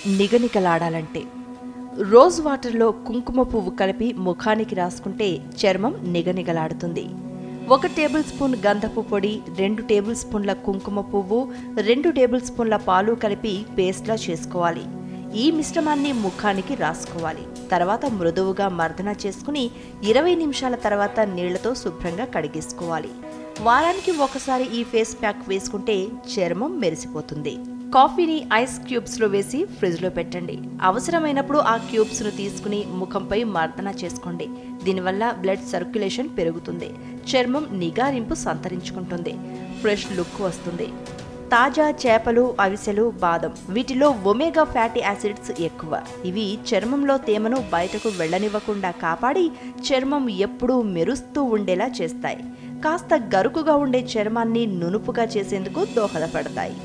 నిగనిగలాడాలంటే rose వాటర్లో కుంకుమ పువ్వు కలిపి ముఖానికి రాసుకుంటే చర్మం నిగనిగలాడుతుంది. 1 టేబుల్ స్పూన్ గంధపు పొడి, 2 టేబుల్ స్పూన్ల కుంకుమ పువ్వు, 2 టేబుల్ స్పూన్ల పాలు కలిపి పేస్ట్లా చేసుకోవాలి. ఈ మిశ్రమాన్ని ముఖానికి రాసుకోవాలి. తర్వాత మృదువుగా మర్దన చేసుకుని 20 నిమిషాల తర్వాత నీళ్లతో శుభ్రంగా కడిగేసుకోవాలి. వారానికి ఒకసారి ఈ ఫేస్ ప్యాక్ వేసుకుంటే చర్మం మెరిసిపోతుంది. కాఫీని ఐస్ క్యూబ్స్లో వేసి ఫ్రిడ్జ్లో పెట్టండి. అవసరమైనప్పుడు ఆ క్యూబ్స్ను తీసుకుని ముఖంపై మర్దన చేసుకోండి. దీనివల్ల బ్లడ్ సర్క్యులేషన్ పెరుగుతుంది. చర్మం నిగారింపు సంతరించుకుంటుంది. ఫ్రెష్ లుక్ వస్తుంది. తాజా చేపలు, అవిసెలు, బాదం వీటిలో ఒమేగా ఫ్యాటీ యాసిడ్స్ ఎక్కువ. ఇవి చర్మంలో తేమను బయటకు వెళ్లనివ్వకుండా కాపాడి చర్మం ఎప్పుడూ మెరుస్తూ ఉండేలా చేస్తాయి. కాస్త గరుకుగా ఉండే చర్మాన్ని నునుపుగా చేసేందుకు దోహదపడతాయి.